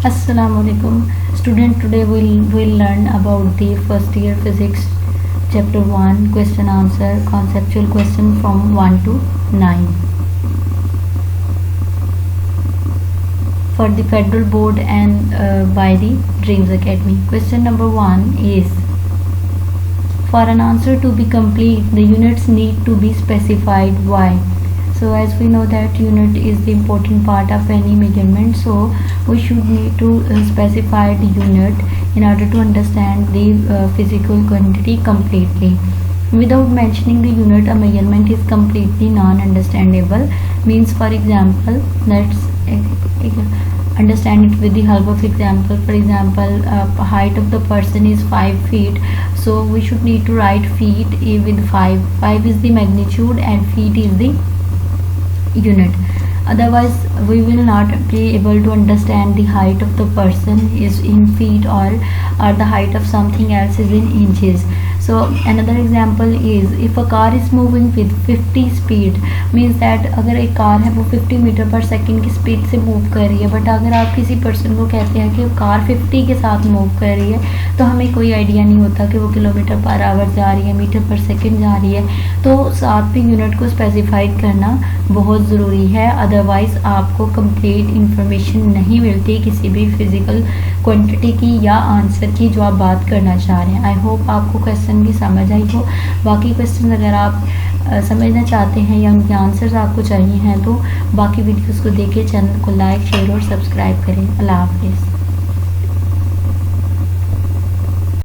Assalamualaikum student, today we'll learn about the first year physics chapter 1 question answer conceptual question from 1 to 9 for the federal board and by the Dreams Academy. Question number 1 is, for an answer to be complete the units need to be specified. Why? So as we know that unit is the important part of any measurement, so we should need to specify the unit in order to understand the physical quantity completely. Without mentioning the unit, a measurement is completely non-understandable. Means, for example, let's understand it with the help of example. For example, height of the person is 5 feet, so we should need to write feet with 5 is the magnitude and feet is the unit. Otherwise we will not be able to understand the height of the person is in feet or the height of something else is in inches. So another example is, if a car is moving with 50 speed, means that अगर एक car है वो 50 metre पर second की speed से move कर रही है, बट अगर आप किसी पर्सन को कहते हैं कि कार 50 के साथ मूव कर रही है तो हमें कोई आइडिया नहीं होता कि वो किलोमीटर पर आवर जा रही है, मीटर पर सेकंड जा रही है। तो साथ में यूनिट को स्पेसिफाइड करना बहुत ज़रूरी है, अदरवाइज़ आपको कंप्लीट इंफॉर्मेशन नहीं मिलती किसी भी फिजिकल क्वांटिटी की या आंसर की जो आप बात करना चाह रहे हैं। आई होप आपको क्वेश्चन भी समझ आई हो। बाकी क्वेश्चन अगर आप समझना चाहते हैं या उनके आंसर्स आपको चाहिए हैं तो बाकी वीडियोस को देखिए, चैनल को लाइक शेयर और सब्सक्राइब करें। अल्लाह हाफिज़।